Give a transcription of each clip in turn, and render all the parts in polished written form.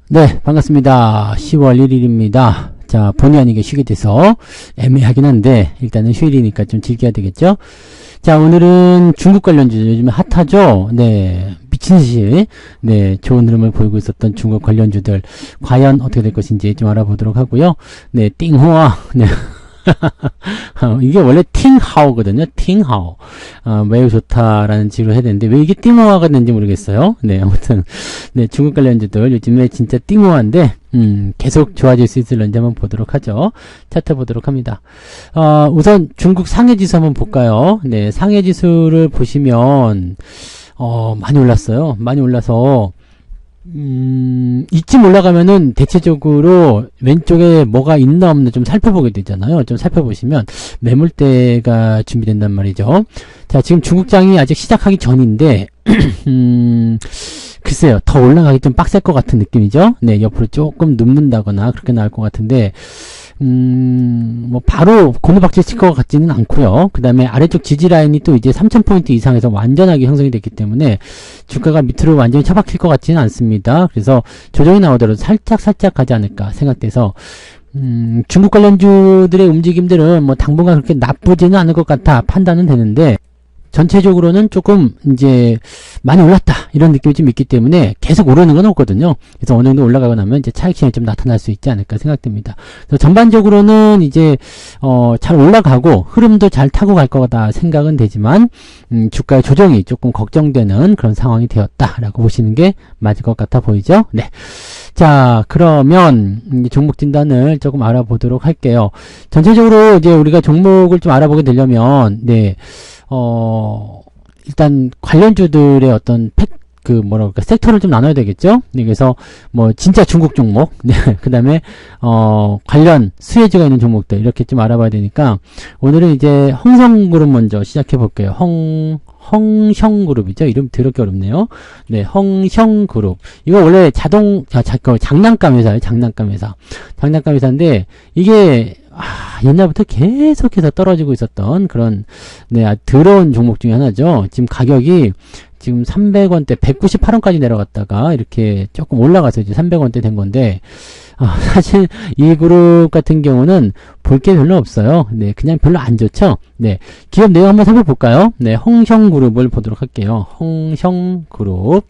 네, 반갑습니다. 10월 1일입니다. 자, 본의 아니게 쉬게 돼서 애매하긴 한데 일단은 휴일이니까 좀 즐겨야 되겠죠. 자, 오늘은 중국 관련주 요즘에 핫하죠. 네, 미친듯이 네, 좋은 흐름을 보이고 있었던 중국 관련주들 과연 어떻게 될 것인지 좀 알아보도록 하고요. 네, 띵호아. 네. 이게 원래 팅하오거든요. 팅하오. 매우 좋다라는 지로 해야 되는데 왜 이게 띵호아가 됐는지 모르겠어요. 네, 아무튼 네, 중국 관련주들 요즘에 진짜 띵호아인데 계속 좋아질 수 있을런지 한번 보도록 하죠. 차트 보도록 합니다. 우선 중국 상해지수 한번 볼까요? 네, 상해지수를 보시면 많이 올랐어요. 많이 올라서 이쯤 올라가면은 대체적으로 왼쪽에 뭐가 있나 없나 좀 살펴보게 되잖아요. 좀 살펴보시면 매물대가 준비된단 말이죠. 자, 지금 중국장이 아직 시작하기 전인데 글쎄요, 더 올라가기 좀 빡셀 것 같은 느낌이죠. 네, 옆으로 조금 눕는다거나 그렇게 나올 것 같은데 뭐 바로 고무박질 칠 것 같지는 않고요. 그 다음에 아래쪽 지지라인이 또 이제 3000포인트 이상에서 완전하게 형성이 됐기 때문에 주가가 밑으로 완전히 처박힐 것 같지는 않습니다. 그래서 조정이 나오더라도 살짝 가지 않을까 생각돼서 중국 관련주들의 움직임들은 뭐 당분간 그렇게 나쁘지는 않을 것 같아 판단은 되는데 전체적으로는 조금 이제 많이 올랐다 이런 느낌이 좀 있기 때문에 계속 오르는 건 없거든요. 그래서 어느 정도 올라가고 나면 이제 차익실현이 좀 나타날 수 있지 않을까 생각됩니다. 그래서 전반적으로는 이제 잘 올라가고 흐름도 잘 타고 갈 거다 생각은 되지만 주가의 조정이 조금 걱정되는 그런 상황이 되었다라고 보시는 게 맞을 것 같아 보이죠? 네. 자, 그러면 종목 진단을 조금 알아보도록 할게요. 전체적으로 이제 우리가 종목을 좀 알아보게 되려면 네. 일단 관련주들의 어떤 섹터를 좀 나눠야 되겠죠? 네, 그래서 뭐 진짜 중국 종목, 네, 그 다음에 관련 수혜주가 있는 종목들 이렇게 좀 알아봐야 되니까 오늘은 이제 홍성그룹 먼저 시작해 볼게요. 홍형그룹이죠. 이름 더럽게 어렵네요. 네, 홍형그룹. 이거 원래 장난감 회사예요. 장난감 회사인데 이게 옛날부터 계속해서 떨어지고 있었던 그런 네, 더러운 종목 중에 하나죠. 지금 가격이 지금 300원대 198원까지 내려갔다가 이렇게 조금 올라가서 이제 300원대 된 건데 사실 이 그룹 같은 경우는 볼 게 별로 없어요. 네, 그냥 별로 안 좋죠. 네, 기업 내용 한번 살펴볼까요? 네, 홍형그룹을 보도록 할게요. 홍형그룹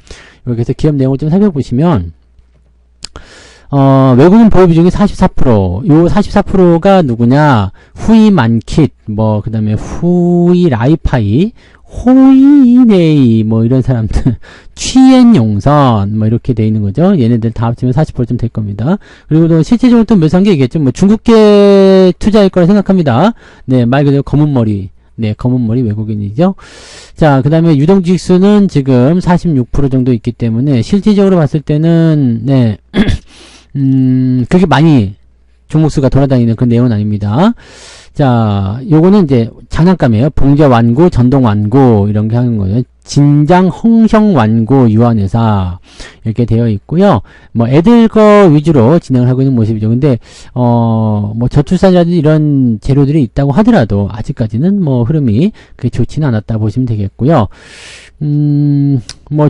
여기서 기업 내용을 좀 살펴보시면 외국인 보유 비중이 44%. 요 44%가 누구냐? 후이만킷, 그 다음에 후이라이파이, 호이네이, 이런 사람들. 취엔용선, 이렇게 돼 있는 거죠. 얘네들 다 합치면 40%쯤 될 겁니다. 그리고 또 실제적으로 또 묘사한 게 있겠죠. 중국계 투자일 거라 생각합니다. 네, 말 그대로 검은 머리. 네, 검은 머리 외국인이죠. 자, 그 다음에 유동주식수는 지금 46% 정도 있기 때문에 실질적으로 봤을 때는, 네, 그렇게 많이 종목수가 돌아다니는 그런 내용은 아닙니다. 자, 요거는 이제 장난감이에요. 봉제 완구, 전동 완구, 이런 게 하는 거예요. 진장 홍형 완구 유한회사. 이렇게 되어 있고요. 애들 거 위주로 진행을 하고 있는 모습이죠. 근데, 저출산이라든지 이런 재료들이 있다고 하더라도, 아직까지는 흐름이 그렇게 좋지는 않았다 보시면 되겠고요.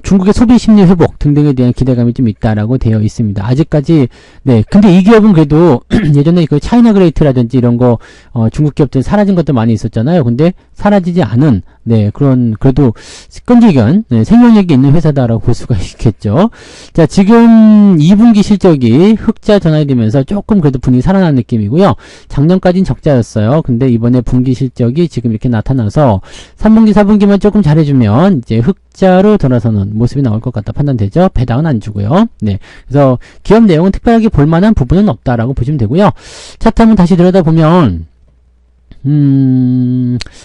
중국의 소비 심리 회복 등등에 대한 기대감이 좀 있다라고 되어 있습니다. 아직까지, 네. 근데 이 기업은 그래도 예전에 그 차이나 그레이트라든지 이런 거, 중국 기업들 사라진 것도 많이 있었잖아요. 근데 사라지지 않은, 네. 그래도 끈질긴, 네, 생명력이 있는 회사다라고 볼 수가 있겠죠. 자, 지금 2분기 실적이 흑자 전환이 되면서 조금 그래도 분위기 살아난 느낌이고요. 작년까지는 적자였어요. 근데 이번에 분기 실적이 지금 이렇게 나타나서 3분기, 4분기만 조금 잘해주면 이제 흑자로 돌아서는 모습이 나올 것 같다 판단되죠. 배당은 안 주고요. 네. 그래서 기업 내용은 특별하게 볼만한 부분은 없다라고 보시면 되고요. 차트 한번 다시 들여다보면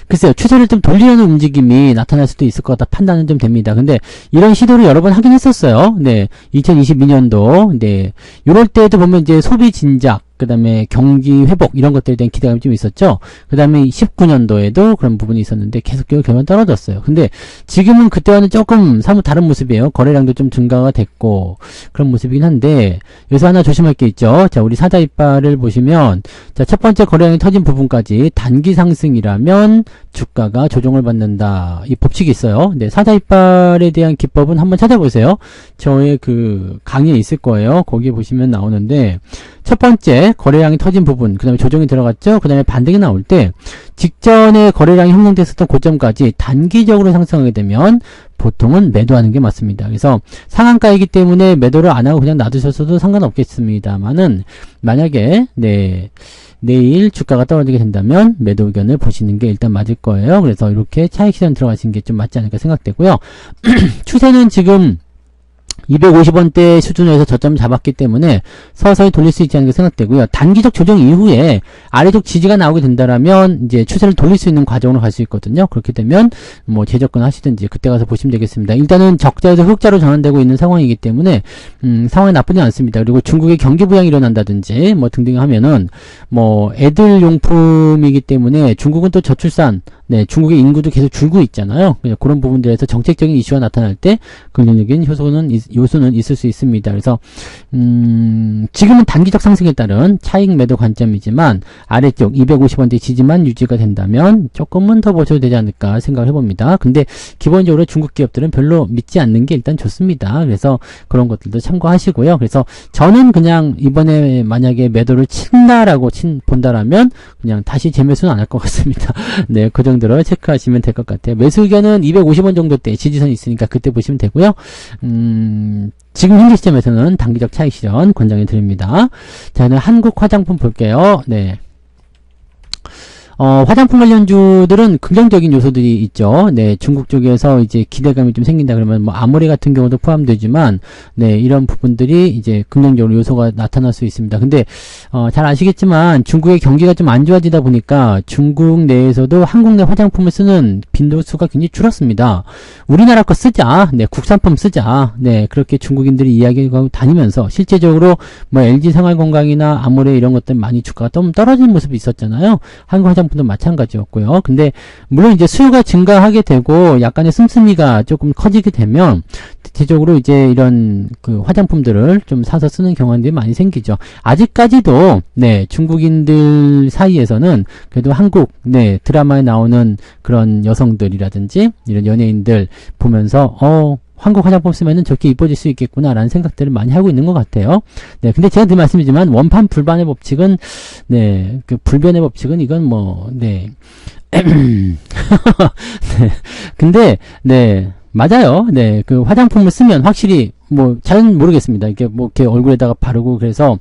글쎄요, 추세를 좀 돌리려는 움직임이 나타날 수도 있을 것 같다 판단은 좀 됩니다. 근데 이런 시도를 여러 번 하긴 했었어요. 네, 2022년도, 네, 요럴 때도 보면 이제 소비 진작, 그 다음에 경기 회복 이런 것들에 대한 기대감이 좀 있었죠. 그 다음에 19년도에도 그런 부분이 있었는데 계속적으로 결과는 떨어졌어요. 근데 지금은 그때와는 조금 사뭇 다른 모습이에요. 거래량도 좀 증가가 됐고 그런 모습이긴 한데 여기서 하나 조심할 게 있죠. 자, 우리 사자 이빨을 보시면 자, 첫 번째 거래량이 터진 부분까지 단기 상승이라면 주가가 조정을 받는다. 이 법칙이 있어요. 네, 사자 이빨에 대한 기법은 한번 찾아보세요. 저의 그 강의에 있을 거예요. 거기 보시면 나오는데 첫 번째 거래량이 터진 부분, 그 다음에 조정이 들어갔죠. 그 다음에 반등이 나올 때 직전에 거래량이 형성됐었던 고점까지 단기적으로 상승하게 되면 보통은 매도하는 게 맞습니다. 그래서 상한가이기 때문에 매도를 안 하고 그냥 놔두셨어도 상관없겠습니다만은 만약에 내일 주가가 떨어지게 된다면 매도 의견을 보시는 게 일단 맞을 거예요. 그래서 이렇게 차익 실현 들어가시는 게 좀 맞지 않을까 생각되고요. 추세는 지금 250원대 수준에서 저점 잡았기 때문에 서서히 돌릴 수 있지 않을까 생각되고요. 단기적 조정 이후에 아래쪽 지지가 나오게 된다라면 이제 추세를 돌릴 수 있는 과정으로 갈 수 있거든요. 그렇게 되면 뭐 재접근 하시든지 그때 가서 보시면 되겠습니다. 일단은 적자에서 흑자로 전환되고 있는 상황이기 때문에 상황이 나쁘지 않습니다. 그리고 중국의 경기 부양이 일어난다든지 뭐 등등 하면은 뭐 애들 용품이기 때문에 중국은 또 저출산 중국의 인구도 계속 줄고 있잖아요. 그런 부분들에서 정책적인 이슈가 나타날 때 긍정적인 요소는 있을 수 있습니다. 그래서 지금은 단기적 상승에 따른 차익 매도 관점이지만 아래쪽 250원대 지지만 유지가 된다면 조금은 더 보셔도 되지 않을까 생각을 해봅니다. 근데 기본적으로 중국 기업들은 별로 믿지 않는 게 일단 좋습니다. 그래서 그런 것들도 참고하시고요. 그래서 저는 그냥 이번에 만약에 매도를 친다라고 본다라면 그냥 다시 재매수는 안 할 것 같습니다. 네, 그 정도로 체크하시면 될 것 같아요. 매수 의견은 250원 정도 때 지지선이 있으니까 그때 보시면 되고요. 지금 현재 시점에서는 단기적 차익 실현 권장해 드립니다. 자, 오늘 한국 화장품 볼게요. 네. 화장품 관련주들은 긍정적인 요소들이 있죠. 네, 중국 쪽에서 이제 기대감이 좀 생긴다 그러면 뭐 아모레 같은 경우도 포함되지만, 네, 이런 부분들이 이제 긍정적으로 요소가 나타날 수 있습니다. 근데 잘 아시겠지만 중국의 경기가 좀 안 좋아지다 보니까 중국 내에서도 한국 내 화장품을 쓰는 빈도수가 굉장히 줄었습니다. 우리나라 거 쓰자, 네, 국산품 쓰자, 네, 그렇게 중국인들이 이야기하고 다니면서 실제적으로 뭐 LG 생활건강이나 아모레 이런 것들 많이 주가가 좀 떨어지는 모습이 있었잖아요. 한국 화장품 도 마찬가지였고요. 근데 물론 이제 수요가 증가하게 되고 약간의 씀씀이가 조금 커지게 되면 대체적으로 이제 이런 그 화장품들을 좀 사서 쓰는 경향들이 많이 생기죠. 아직까지도 네, 중국인들 사이에서는 그래도 한국 드라마에 나오는 그런 여성들이라든지 이런 연예인들 보면서 한국 화장품 쓰면은 저렇게 이뻐질 수 있겠구나라는 생각들을 많이 하고 있는 것 같아요. 네, 근데 제가 늘 말씀드리지만 원판 불반의 법칙은 그 불변의 법칙은 이건 네, 근데 맞아요. 네, 그 화장품을 쓰면 확실히 잘 모르겠습니다. 이렇게 얼굴에다가 바르고 그래서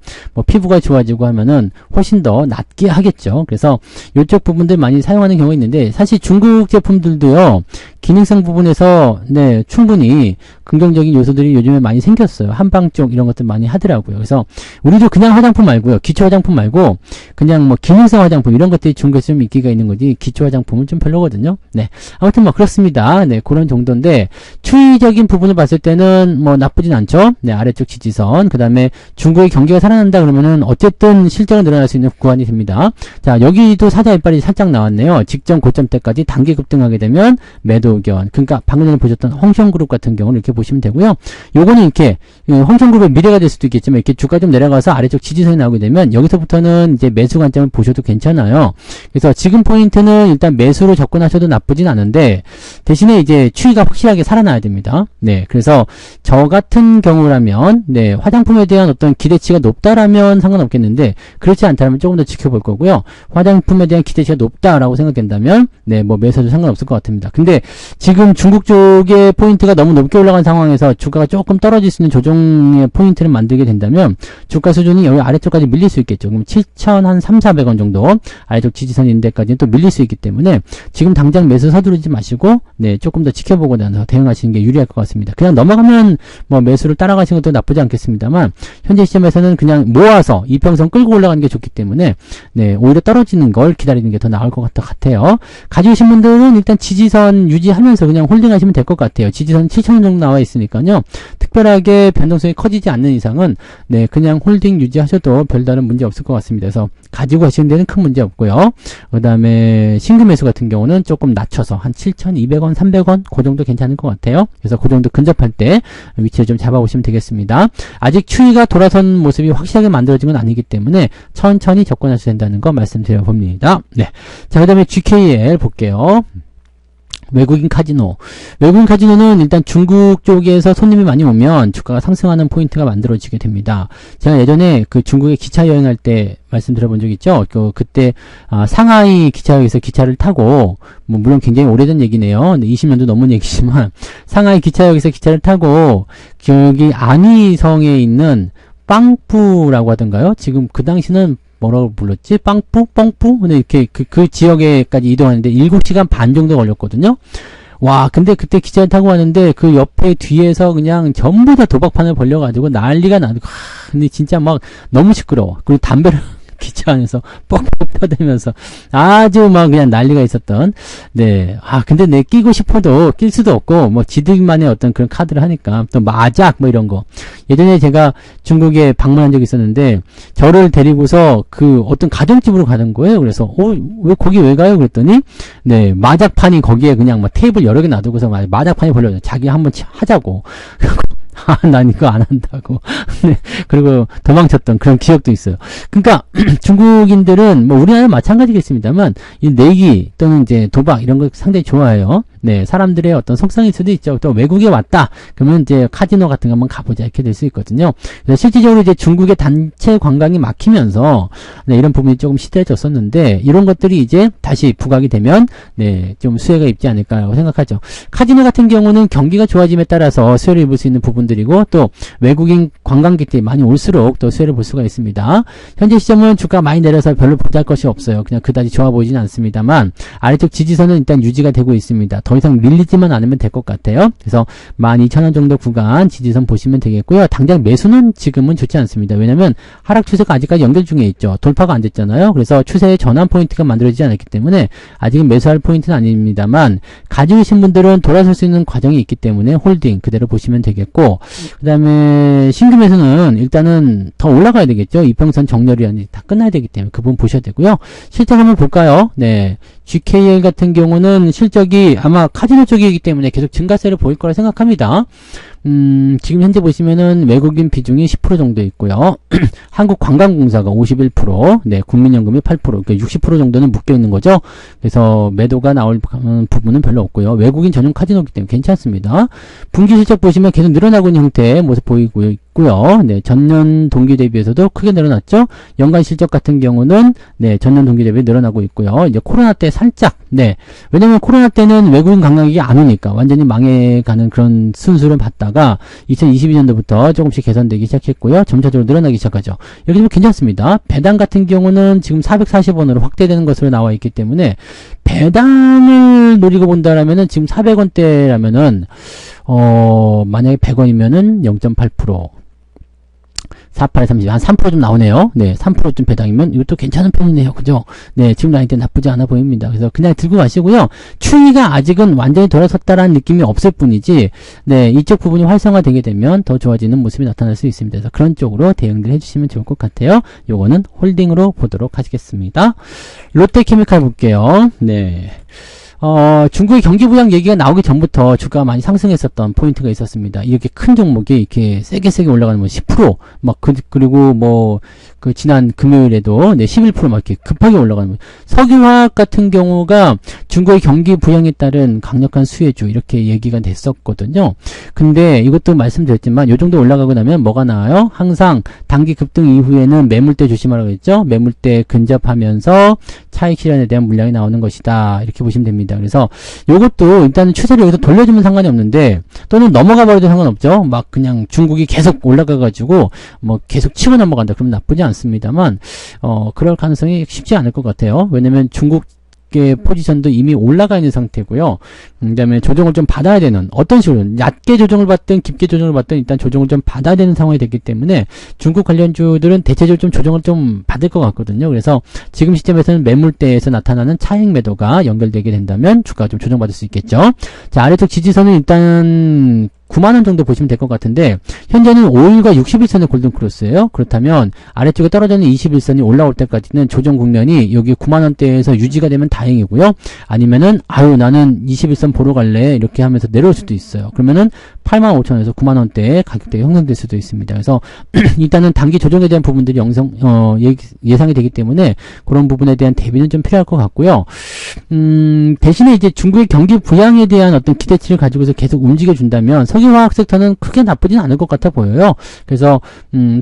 피부가 좋아지고 하면은 훨씬 더 낫게 하겠죠. 그래서 이쪽 부분들 많이 사용하는 경우가 있는데 사실 중국 제품들도요, 기능성 부분에서 충분히 긍정적인 요소들이 요즘에 많이 생겼어요. 한방 쪽 이런 것들 많이 하더라고요. 그래서 우리도 그냥 화장품 말고요, 기초 화장품 말고 그냥 기능성 화장품 이런 것들이 중국에서 좀 인기가 있는 거지 기초 화장품은 좀 별로거든요. 네, 아무튼 그렇습니다. 네, 그런 정도인데 추이적인 부분을 봤을 때는 나쁘진 않죠. 네, 아래쪽 지지선, 그 다음에 중국의 경기가 살아난다 그러면은 어쨌든 실적은 늘어날 수 있는 구간이 됩니다. 자, 여기도 사자 이빨이 살짝 나왔네요. 직전 고점 때까지 단기 급등하게 되면 매도 의견. 그러니까 방금 전에 보셨던 홍성그룹 같은 경우는 이렇게 보시면 되고요. 요거는 이렇게 홍성그룹의 미래가 될 수도 있겠지만 이렇게 주가 좀 내려가서 아래쪽 지지선이 나오게 되면 여기서부터는 이제 매수 관점을 보셔도 괜찮아요. 그래서 지금 포인트는 일단 매수로 접근하셔도 나쁘진 않은데 대신에 이제 추이가 확실하게 살아나야 됩니다. 네, 그래서 저 같은 경우라면 화장품에 대한 어떤 기대치가 높다라면 상관없겠는데 그렇지 않다면 조금 더 지켜볼 거고요. 화장품에 대한 기대치가 높다라고 생각된다면 매수도 상관없을 것 같습니다. 근데 지금 중국 쪽의 포인트가 너무 높게 올라간 상황에서 주가가 조금 떨어질 수 있는 조정의 포인트를 만들게 된다면 주가 수준이 여기 아래쪽까지 밀릴 수 있겠죠. 그럼 7,300~400원 정도 아래쪽 지지선인데까지는 또 밀릴 수 있기 때문에 지금 당장 매수 서두르지 마시고 조금 더 지켜보고 나서 대응하시는 게 유리할 것 같습니다. 그냥 넘어가면 뭐 매수를 따라가시는 것도 나쁘지 않겠습니다만 현재 시점에서는 그냥 모아서 이평선 끌고 올라가는 게 좋기 때문에 네, 오히려 떨어지는 걸 기다리는 게 더 나을 것 같아요. 가지고 계신 분들은 일단 지지선 유지하면서 그냥 홀딩하시면 될 것 같아요. 지지선 7,000원 정도 나와 있으니까요. 특별하게 변동성이 커지지 않는 이상은 네, 그냥 홀딩 유지하셔도 별다른 문제 없을 것 같습니다. 그래서 가지고 가시는 데는 큰 문제 없고요. 그 다음에 신규 매수 같은 경우는 조금 낮춰서 한 7,200원, 300원 그 정도 괜찮을 것 같아요. 그래서 그 정도 근접할 때 위치를 좀 잡아보시면 되겠습니다. 아직 추이가 돌아선 모습이 확실하게 만들어진 건 아니기 때문에 천천히 접근하셔야 된다는 거 말씀드려 봅니다. 네. 자, 그 다음에 GKL 볼게요. 외국인 카지노. 외국인 카지노는 일단 중국 쪽에서 손님이 많이 오면 주가가 상승하는 포인트가 만들어지게 됩니다. 제가 예전에 그 중국에 기차 여행할 때 말씀드려본 적 있죠? 그때, 상하이 기차역에서 기차를 타고, 뭐, 물론 굉장히 오래된 얘기네요. 20년도 넘은 얘기지만, 상하이 기차역에서 기차를 타고, 여기 안희성에 있는 빵뿌라고 하던가요? 지금 그 당시는 뭐라고 불렀지? 빵뿌? 뻥뿌? 근데 이렇게 그 지역에까지 이동하는데 7시간 반 정도 걸렸거든요. 와, 근데 그때 기차를 타고 왔는데 그 옆에 뒤에서 그냥 전부 다 도박판을 벌려가지고 난리가 나고, 근데 진짜 막 너무 시끄러워. 그리고 담배를 기차 안에서 뻑뻑 펴대면서 아주 막 그냥 난리가 있었던, 네. 근데 내 끼고 싶어도 낄 수도 없고, 뭐 지들만의 어떤 그런 카드를 하니까, 또 마작 뭐 이런 거. 예전에 제가 중국에 방문한 적이 있었는데, 저를 데리고서 그 어떤 가정집으로 가는 거예요. 그래서, 왜 거기 왜 가요? 그랬더니, 네, 마작판이 거기에 그냥 막 테이블 여러 개 놔두고서 마작판이 벌려져. 자기 한번 하자고. 난 이거 안 한다고. 네, 그리고 도망쳤던 그런 기억도 있어요. 그러니까 중국인들은 뭐 우리나라 마찬가지겠습니다만 이 내기 또는 이제 도박 이런 거 상당히 좋아해요. 네, 사람들의 어떤 속성일 수도 있죠. 또 외국에 왔다 그러면 이제 카지노 같은 거 한번 가보자 이렇게 될 수 있거든요. 그래서 실질적으로 이제 중국의 단체 관광이 막히면서 네, 이런 부분이 조금 시들해졌었는데 이런 것들이 이제 다시 부각이 되면 네, 좀 수혜가 있지 않을까라고 생각하죠. 카지노 같은 경우는 경기가 좋아짐에 따라서 수혜를 입을 수 있는 부분들이고 또 외국인 관광객들이 많이 올수록 또 수혜를 볼 수가 있습니다. 현재 시점은 주가 많이 내려서 별로 보잘 것이 없어요. 그냥 그다지 좋아 보이지는 않습니다만 아래쪽 지지선은 일단 유지가 되고 있습니다. 더 이상 밀리지만 않으면 될 것 같아요. 그래서 12,000원 정도 구간 지지선 보시면 되겠고요. 당장 매수는 지금은 좋지 않습니다. 왜냐면 하락 추세가 아직까지 연결 중에 있죠. 돌파가 안 됐잖아요. 그래서 추세의 전환 포인트가 만들어지지 않았기 때문에 아직은 매수할 포인트는 아닙니다만 가지고 계신 분들은 돌아설 수 있는 과정이 있기 때문에 홀딩 그대로 보시면 되겠고 그 다음에 신규 매수는 일단은 더 올라가야 되겠죠. 이평선 정렬이 다 끝나야 되기 때문에 그 부분 보셔야 되고요. 실적 한번 볼까요? 네. GKL 같은 경우는 실적이 아마 카지노 쪽이기 때문에 계속 증가세를 보일 거라 생각합니다. 지금 현재 보시면은 외국인 비중이 10% 정도 있고요. 한국관광공사가 51%, 네, 국민연금이 8%, 그러니까 60% 정도는 묶여 있는 거죠. 그래서 매도가 나올 부분은 별로 없고요. 외국인 전용 카지노이기 때문에 괜찮습니다. 분기 실적 보시면 계속 늘어나고 있는 형태의 모습 보이고 있고요. 네, 전년 동기 대비해서도 크게 늘어났죠. 연간 실적 같은 경우는 네, 전년 동기 대비 늘어나고 있고요. 이제 코로나 때 살짝, 네, 왜냐면 코로나 때는 외국인 관광객이 안 오니까 완전히 망해가는 그런 순수를 봤다가 2022년도부터 조금씩 개선되기 시작했고요. 점차적으로 늘어나기 시작하죠. 여기 보면 괜찮습니다. 배당 같은 경우는 지금 440원으로 확대되는 것으로 나와 있기 때문에 배당을 노리고 본다라면은 지금 400원대라면은 만약에 100원이면은 0.8% 48에 30, 한 3% 좀 나오네요. 네, 3%좀 배당이면 이것도 괜찮은 편이네요. 그죠? 네, 지금 라인 때 나쁘지 않아 보입니다. 그래서 그냥 들고 가시고요. 추이가 아직은 완전히 돌아섰다라는 느낌이 없을 뿐이지, 네, 이쪽 부분이 활성화되게 되면 더 좋아지는 모습이 나타날 수 있습니다. 그래서 그런 쪽으로 대응들 해주시면 좋을 것 같아요. 요거는 홀딩으로 보도록 하겠습니다. 롯데케미칼 볼게요. 네. 중국의 경기 부양 얘기가 나오기 전부터 주가가 많이 상승했었던 포인트가 있었습니다. 이렇게 큰 종목이 이렇게 세게 올라가는 뭐 10%, 그리고 뭐, 지난 금요일에도, 네, 11% 막 이렇게 급하게 올라가는, 석유화학 같은 경우가 중국의 경기 부양에 따른 강력한 수혜주, 이렇게 얘기가 됐었거든요. 근데 이것도 말씀드렸지만, 요 정도 올라가고 나면 뭐가 나와요? 항상 단기 급등 이후에는 매물대 조심하라고 했죠? 매물대 근접하면서 차익 실현에 대한 물량이 나오는 것이다. 이렇게 보시면 됩니다. 그래서 요것도 일단은 추세를 여기서 돌려주면 상관이 없는데 또는 넘어가 버려도 상관없죠. 막 그냥 중국이 계속 올라가가지고 뭐 계속 치고 넘어간다. 그럼 나쁘지 않습니다만 그럴 가능성이 쉽지 않을 것 같아요. 왜냐면 중국 업계 포지션도 이미 올라가 있는 상태고요. 그다음에 조정을 좀 받아야 되는, 어떤 식으로 얕게 조정을 받든 깊게 조정을 받든 일단 조정을 좀 받아야 되는 상황이 됐기 때문에 중국 관련주들은 대체적으로 좀 조정을 좀 받을 것 같거든요. 그래서 지금 시점에서는 매물대에서 나타나는 차익 매도가 연결되게 된다면 주가가 좀 조정받을 수 있겠죠. 자, 아래쪽 지지선은 일단 9만원 정도 보시면 될 것 같은데, 현재는 5일과 60일선의 골든크로스예요. 그렇다면 아래쪽에 떨어져 있는 21선이 올라올 때까지는 조정 국면이 여기 9만원대에서 유지가 되면 다행이고요. 아니면은 아유 나는 21선 보러 갈래 이렇게 하면서 내려올 수도 있어요. 그러면은 85,000원에서 9만원대의 가격대가 형성될 수도 있습니다. 그래서 일단은 단기 조정에 대한 부분들이 예상이 되기 때문에 그런 부분에 대한 대비는 좀 필요할 것 같고요. 대신에 이제 중국의 경기 부양에 대한 어떤 기대치를 가지고서 계속 움직여준다면 석유화학 섹터는 크게 나쁘진 않을 것 같아 보여요. 그래서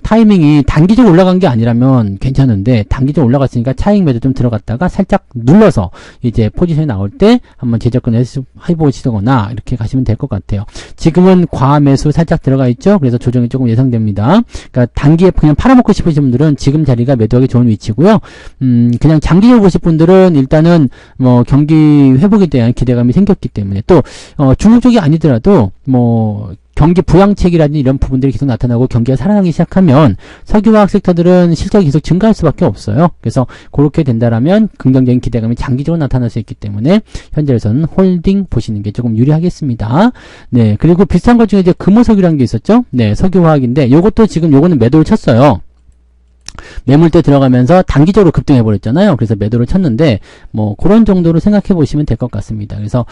타이밍이 단기적으로 올라간 게 아니라면 괜찮은데, 단기적으로 올라갔으니까 차익 매도 좀 들어갔다가 살짝 눌러서 이제 포지션이 나올 때 한번 재접근을 해보시거나 이렇게 가시면 될 것 같아요. 지금은 과매수 살짝 들어가 있죠. 그래서 조정이 조금 예상됩니다. 그러니까 단기에 그냥 팔아먹고 싶으신 분들은 지금 자리가 매도하기 좋은 위치고요. 그냥 장기적으로 보실 분들은 일단은 뭐 경기 회복에 대한 기대감이 생겼기 때문에, 또 중국 쪽이 아니더라도 뭐 경기 부양책이라든지 이런 부분들이 계속 나타나고 경기가 살아나기 시작하면 석유화학 섹터들은 실적이 계속 증가할 수밖에 없어요. 그래서 그렇게 된다라면 긍정적인 기대감이 장기적으로 나타날 수 있기 때문에 현재에서는 홀딩 보시는 게 조금 유리하겠습니다. 네, 그리고 비슷한 것 중에 이제 금호석유라는 게 있었죠. 네, 석유화학인데 요것도 지금 요거는 매도를 쳤어요. 매물대 들어가면서 단기적으로 급등해 버렸잖아요. 그래서 매도를 쳤는데 뭐 그런 정도로 생각해 보시면 될 것 같습니다. 그래서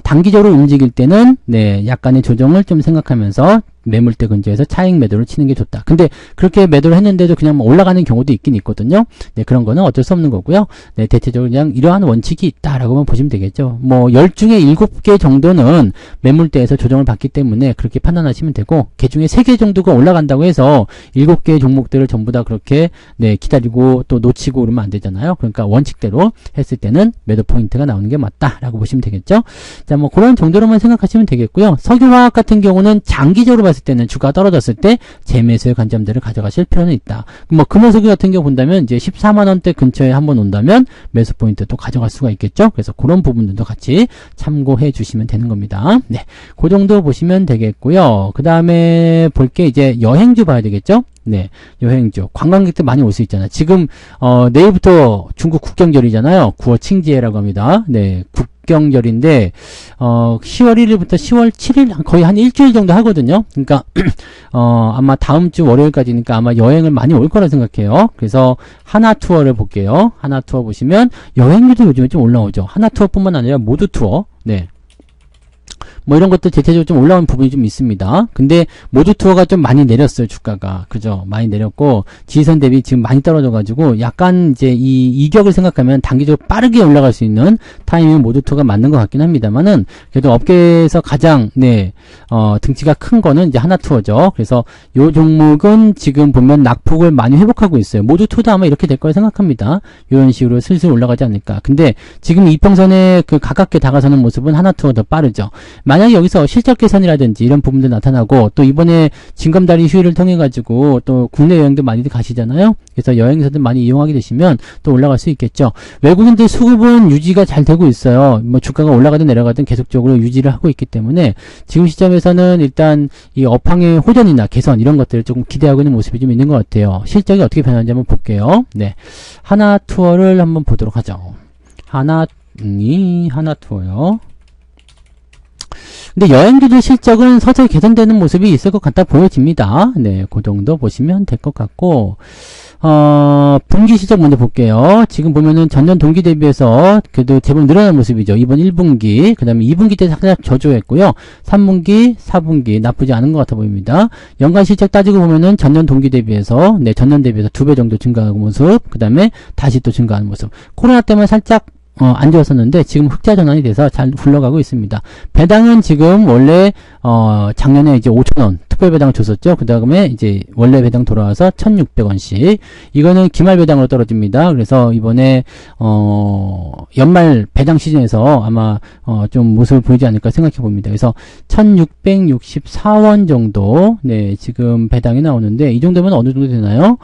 단기적으로 움직일 때는 네, 약간의 조정을 좀 생각하면서 매물대 근처에서 차익 매도를 치는 게 좋다. 근데 그렇게 매도를 했는데도 그냥 뭐 올라가는 경우도 있긴 있거든요. 네, 그런 거는 어쩔 수 없는 거고요. 네, 대체적으로 그냥 이러한 원칙이 있다라고만 보시면 되겠죠. 뭐 10중에 7개 정도는 매물대에서 조정을 받기 때문에 그렇게 판단하시면 되고, 그 중에 3개 정도가 올라간다고 해서 7개의 종목들을 전부 다 그렇게 네, 기다리고 또 놓치고 그러면 안 되잖아요. 그러니까 원칙대로 했을 때는 매도 포인트가 나오는 게 맞다라고 보시면 되겠죠. 자, 뭐 그런 정도로만 생각하시면 되겠고요. 석유화학 같은 경우는 장기적으로 봤을 때는 주가가 떨어졌을 때 재매수의 관점들을 가져가실 필요는 있다. 뭐 금호석유 같은 경우 본다면 이제 14만원대 근처에 한번 온다면 매수 포인트 또 가져갈 수가 있겠죠. 그래서 그런 부분들도 같이 참고해 주시면 되는 겁니다. 네, 그 정도 보시면 되겠고요. 그 다음에 볼 게 이제 여행주 봐야 되겠죠. 네, 여행주 관광객들 많이 올 수 있잖아요. 지금 내일부터 중국 국경절이잖아요. 9월 칭지해라고 합니다. 네, 국경절인데 10월 1일부터 10월 7일 거의 한 일주일 정도 하거든요. 그러니까 아마 다음 주 월요일까지니까 아마 여행을 많이 올 거라 생각해요. 그래서 하나투어를 볼게요. 하나투어 보시면 여행주도 요즘에 좀 올라오죠. 하나투어뿐만 아니라 모두투어. 네, 뭐 이런 것도 대체적으로 좀 올라온 부분이 좀 있습니다. 근데 모두투어가 좀 많이 내렸어요. 주가가. 그죠? 많이 내렸고 지지선 대비 지금 많이 떨어져가지고 약간 이제 이 이격을 생각하면 단기적으로 빠르게 올라갈 수 있는 타이밍은 모두투어가 맞는 것 같긴 합니다만은, 그래도 업계에서 가장 네 등치가 큰 거는 이제 하나투어죠. 그래서 요 종목은 지금 보면 낙폭을 많이 회복하고 있어요. 모두투어도 아마 이렇게 될 거라 생각합니다. 이런 식으로 슬슬 올라가지 않을까. 근데 지금 이평선에 그 가깝게 다가서는 모습은 하나투어 더 빠르죠. 만약에 여기서 실적 개선이라든지 이런 부분도 나타나고, 또 이번에 징검다리 휴일을 통해 가지고 또 국내 여행도 많이들 가시잖아요. 그래서 여행사들 많이 이용하게 되시면 또 올라갈 수 있겠죠. 외국인들 수급은 유지가 잘 되고 있어요. 뭐 주가가 올라가든 내려가든 계속적으로 유지를 하고 있기 때문에 지금 시점에서는 일단 이 업황의 호전이나 개선 이런 것들을 조금 기대하고 있는 모습이 좀 있는 것 같아요. 실적이 어떻게 변하는지 한번 볼게요. 네, 하나투어를 한번 보도록 하죠. 하나투어요. 근데 여행주들 실적은 서서히 개선되는 모습이 있을 것 같아 보여집니다. 네, 그 정도 보시면 될 것 같고, 분기 실적 먼저 볼게요. 지금 보면은 전년 동기 대비해서 그래도 제법 늘어난 모습이죠. 이번 1분기, 그 다음에 2분기 때 살짝 저조했고요. 3분기, 4분기 나쁘지 않은 것 같아 보입니다. 연간 실적 따지고 보면은 전년 동기 대비해서, 네, 전년 대비해서 2배 정도 증가하는 모습, 그 다음에 다시 또 증가하는 모습. 코로나 때문에 살짝 안 좋았었는데 지금 흑자 전환이 돼서 잘 굴러가고 있습니다. 배당은 지금 원래 작년에 이제 5,000원 특별 배당을 줬었죠. 그 다음에 이제 원래 배당 돌아와서 1,600원씩. 이거는 기말 배당으로 떨어집니다. 그래서 이번에 연말 배당 시즌에서 아마 좀 모습을 보이지 않을까 생각해 봅니다. 그래서 1,664원 정도 네, 지금 배당이 나오는데 이 정도면 어느 정도 되나요?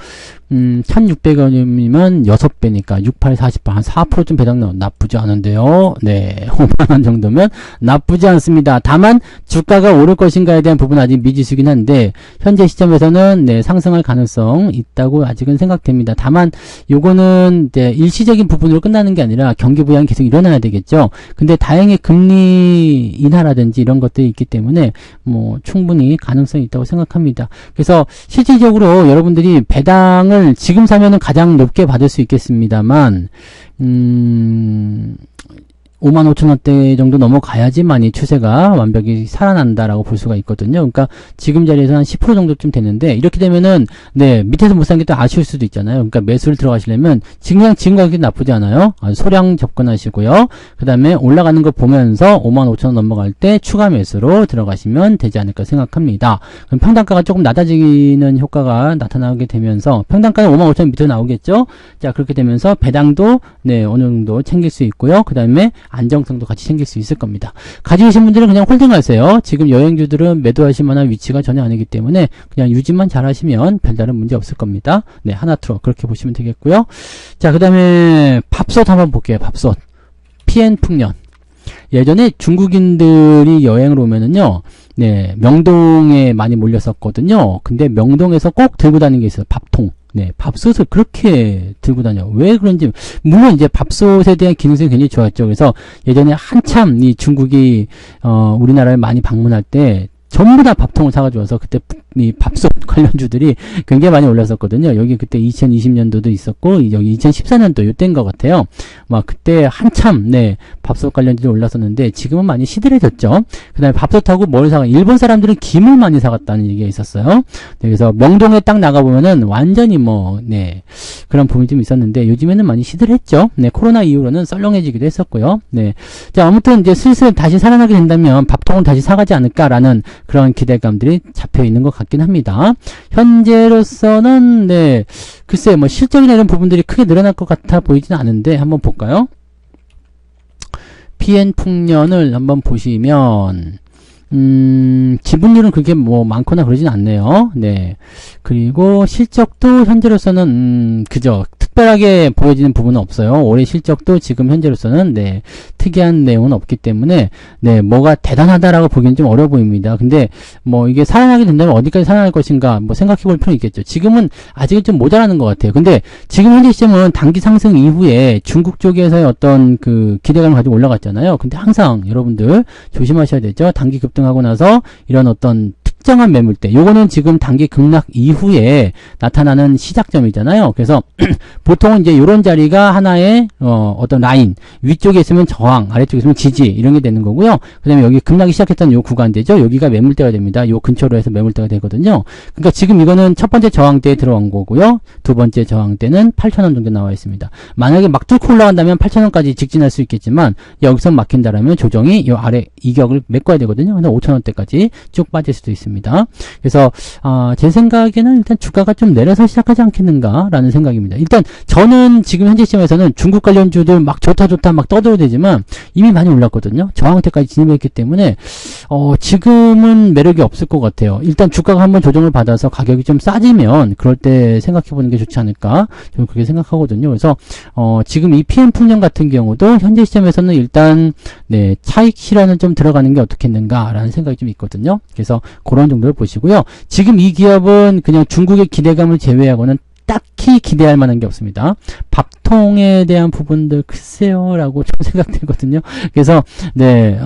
1600원이면 6배니까 68, 48, 한 4%좀 배당 나온 나쁘지 않은데요. 네, 5만원 정도면 나쁘지 않습니다. 다만 주가가 오를 것인가에 대한 부분은 아직 미지수긴 한데 현재 시점에서는 네, 상승할 가능성 있다고 아직은 생각됩니다. 다만 요거는 이제 일시적인 부분으로 끝나는 게 아니라 경기 부양이 계속 일어나야 되겠죠. 근데 다행히 금리 인하라든지 이런 것들이 있기 때문에 뭐 충분히 가능성이 있다고 생각합니다. 그래서 실질적으로 여러분들이 배당을 지금 사면은 가장 높게 받을 수 있겠습니다만 55,000원대 정도 넘어가야지만 이 추세가 완벽히 살아난다라고 볼 수가 있거든요. 그러니까 지금 자리에서 한 10% 정도쯤 됐는데 이렇게 되면은 네 밑에서 못 산 게 또 아쉬울 수도 있잖아요. 그러니까 매수를 들어가시려면 지금 가격이 나쁘지 않아요. 소량 접근하시고요. 그 다음에 올라가는 거 보면서 55,000원 넘어갈 때 추가 매수로 들어가시면 되지 않을까 생각합니다. 그럼 평단가가 조금 낮아지는 효과가 나타나게 되면서 평단가는 55,000원 밑으로 나오겠죠. 자 그렇게 되면서 배당도 네 어느 정도 챙길 수 있고요. 그 다음에 안정성도 같이 챙길 수 있을 겁니다. 가지고 계신 분들은 그냥 홀딩하세요. 지금 여행주들은 매도하실 만한 위치가 전혀 아니기 때문에 그냥 유지만 잘 하시면 별다른 문제 없을 겁니다. 네, 하나투어 그렇게 보시면 되겠고요. 자, 그 다음에 밥솥 한번 볼게요. 밥솥. PN풍년. 예전에 중국인들이 여행을 오면은요, 네, 명동에 많이 몰렸었거든요. 근데 명동에서 꼭 들고 다니는 게 있어요. 밥통. 네, 밥솥을 그렇게 들고 다녀. 왜 그런지, 물론 이제 밥솥에 대한 기능성이 굉장히 좋았죠. 그래서 예전에 한참 이 중국이, 우리나라를 많이 방문할 때, 전부 다 밥통을 사가지고 와서 그때 이 밥솥 관련주들이 굉장히 많이 올랐었거든요. 여기 그때 2020년도도 있었고 여기 2014년도 요때인 것 같아요. 막 그때 한참 네 밥솥 관련주들이 올랐었는데 지금은 많이 시들해졌죠. 그 다음에 밥솥하고 뭘 사가 일본 사람들은 김을 많이 사갔다는 얘기가 있었어요. 네, 그래서 명동에 딱 나가보면은 완전히 뭐 네 그런 부분이 좀 있었는데 요즘에는 많이 시들했죠. 네 코로나 이후로는 썰렁해지기도 했었고요. 네, 자 아무튼 이제 슬슬 다시 살아나게 된다면 밥통을 다시 사가지 않을까라는 그런 기대감들이 잡혀 있는 것 같긴 합니다. 현재로서는 네 글쎄 뭐 실적이나 이런 부분들이 크게 늘어날 것 같아 보이지는 않은데 한번 볼까요? PN풍년을 한번 보시면 지분율은 그렇게 뭐 많거나 그러진 않네요. 네. 그리고 실적도 현재로서는 그저 특별하게 보여지는 부분은 없어요. 올해 실적도 지금 현재로서는 네 특이한 내용은 없기 때문에 네 뭐가 대단하다라고 보기엔 좀 어려워 보입니다. 근데 뭐 이게 살아나게 된다면 어디까지 살아날 것인가 뭐 생각해 볼 필요는 있겠죠. 지금은 아직은 좀 모자라는 것 같아요. 근데 지금 현재 시점은 단기 상승 이후에 중국 쪽에서의 어떤 그 기대감을 가지고 올라갔잖아요. 근데 항상 여러분들 조심하셔야 되죠. 단기 급등하고 나서 이런 어떤 특정한 매물대, 요거는 지금 단기 급락 이후에 나타나는 시작점이잖아요. 그래서 보통은 이제 요런 자리가 하나의 어떤 라인, 위쪽에 있으면 저항, 아래쪽에 있으면 지지 이런 게 되는 거고요. 그 다음에 여기 급락이 시작했던 요 구간대죠. 여기가 매물대가 됩니다. 요 근처로 해서 매물대가 되거든요. 그러니까 지금 이거는 첫 번째 저항대에 들어간 거고요. 두 번째 저항대는 8,000원 정도 나와 있습니다. 만약에 막 뚫고 올라간다면 8,000원까지 직진할 수 있겠지만 여기서 막힌다라면 조정이 요 아래 이격을 메꿔야 되거든요. 근데 5,000원대까지 쭉 빠질 수도 있습니다. 그래서 제 생각에는 일단 주가가 좀 내려서 시작하지 않겠는가라는 생각입니다. 일단 저는 지금 현재 시점에서는 중국 관련주들 막 좋다 막 떠들어도 되지만 이미 많이 올랐거든요. 저항대까지 진입했기 때문에 지금은 매력이 없을 것 같아요. 일단 주가가 한번 조정을 받아서 가격이 좀 싸지면 그럴 때 생각해보는 게 좋지 않을까 저는 그렇게 생각하거든요. 그래서 지금 이 PN풍년 같은 경우도 현재 시점에서는 일단 네 차익 실현은 좀 들어가는 게 어떻겠는가라는 생각이 좀 있거든요. 그래서 그런 정도를 보시고요. 지금 이 기업은 그냥 중국의 기대감을 제외하고는 딱히 기대할 만한 게 없습니다. 밥통에 대한 부분들 글쎄요 라고 좀 생각되거든요. 그래서 네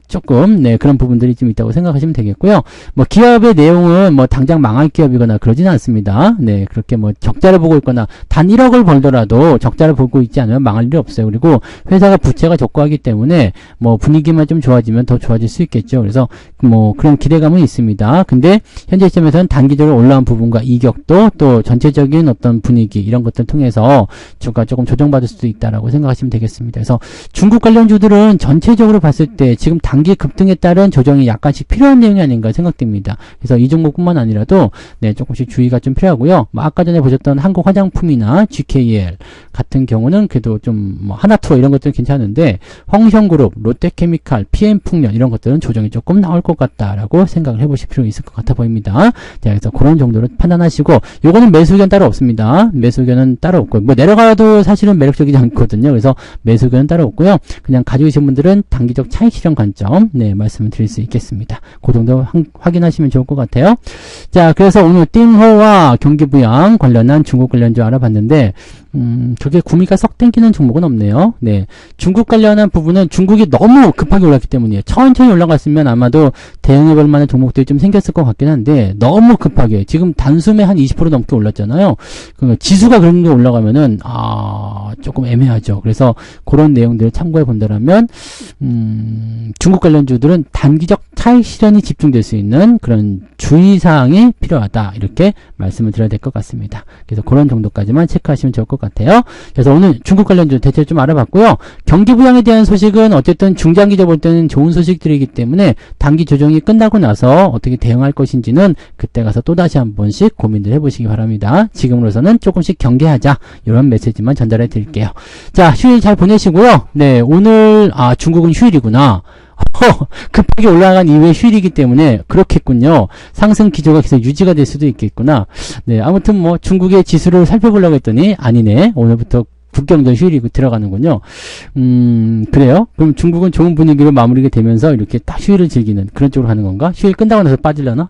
조금 네 그런 부분들이 좀 있다고 생각하시면 되겠고요. 뭐 기업의 내용은 뭐 당장 망할 기업이거나 그러지는 않습니다. 네 그렇게 뭐 적자를 보고 있거나 단 1억을 벌더라도 적자를 보고 있지 않으면 망할 일이 없어요. 그리고 회사가 부채가 적고하기 때문에 뭐 분위기만 좀 좋아지면 더 좋아질 수 있겠죠. 그래서 뭐 그런 기대감은 있습니다. 근데 현재 시점에서는 단기적으로 올라온 부분과 이격도 또 전체적인 어떤 분위기 이런 것들 통해서 주가 조금 조정받을 수도 있다라고 생각하시면 되겠습니다. 그래서 중국 관련주들은 전체적으로 봤을 때 지금 단기 급등에 따른 조정이 약간씩 필요한 내용이 아닌가 생각됩니다. 그래서 이 종목뿐만 아니라도 네 조금씩 주의가 좀 필요하고요. 뭐 아까 전에 보셨던 한국 화장품이나 GKL 같은 경우는 그래도 좀 뭐 하나투어 이런 것들은 괜찮은데 홍성그룹, 롯데케미칼, PN풍년 이런 것들은 조정이 조금 나올 것 같다라고 생각을 해보실 필요가 있을 것 같아 보입니다. 자, 그래서 그런 정도로 판단하시고 요거는 매수 의견 따로 없습니다. 매수 의견은 따로 없고, 뭐 내려가도 사실은 매력적이지 않거든요. 그래서 매수 의견은 따로 없고요. 그냥 가지고 계신 분들은 단기적 차익 실현 관점, 네, 말씀을 드릴 수 있겠습니다. 그 정도 확인하시면 좋을 것 같아요. 자, 그래서 오늘 띵호와 경기부양 관련한 중국 관련주 알아봤는데, 저게 구미가 썩 땡기는 종목은 없네요. 네. 중국 관련한 부분은 중국이 너무 급하게 올랐기 때문이에요. 천천히 올라갔으면 아마도 대응해볼 만한 종목들이 좀 생겼을 것 같긴 한데, 너무 급하게. 지금 단숨에 한 20% 넘게 올랐잖아요. 지수가 그런 게 올라가면은, 조금 애매하죠. 그래서 그런 내용들을 참고해 본다라면, 중국 관련주들은 단기적 차익 실현이 집중될 수 있는 그런 주의사항이 필요하다. 이렇게 말씀을 드려야 될 것 같습니다. 그래서 그런 정도까지만 체크하시면 좋을 것 같아요. 그래서 오늘 중국 관련주 대체로 좀 알아봤고요. 경기 부양에 대한 소식은 어쨌든 중장기적으로 볼 때는 좋은 소식들이기 때문에 단기 조정이 끝나고 나서 어떻게 대응할 것인지는 그때 가서 또다시 한 번씩 고민을 해보시기 바랍니다. 지금으로서는 조금씩 경계하자. 이런 메시지만 전달해 드릴게요. 자, 휴일 잘 보내시고요. 네, 오늘 중국은 휴일이구나. 급하게 올라간 이후에 휴일이기 때문에 그렇겠군요. 상승 기조가 계속 유지가 될 수도 있겠구나. 네, 아무튼 뭐 중국의 지수를 살펴보려고 했더니 아니네. 오늘부터 국경전 휴일이고 들어가는군요. 그래요? 그럼 중국은 좋은 분위기로 마무리가 되면서 이렇게 딱 휴일을 즐기는 그런 쪽으로 하는 건가? 휴일 끝나고 나서 빠지려나?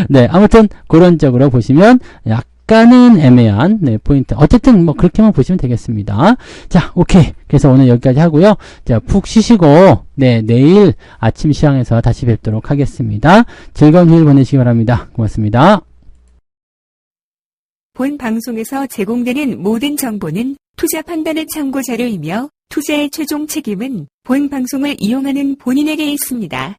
네, 아무튼 그런 쪽으로 보시면 약간은 애매한 포인트. 어쨌든 뭐 그렇게만 보시면 되겠습니다. 자, 오케이. 그래서 오늘 여기까지 하고요. 자, 푹 쉬시고 내일 아침 시황에서 다시 뵙도록 하겠습니다. 즐거운 휴일 보내시기 바랍니다. 고맙습니다. 본 방송에서 제공되는 모든 정보는 투자 판단의 참고 자료이며 투자의 최종 책임은 본 방송을 이용하는 본인에게 있습니다.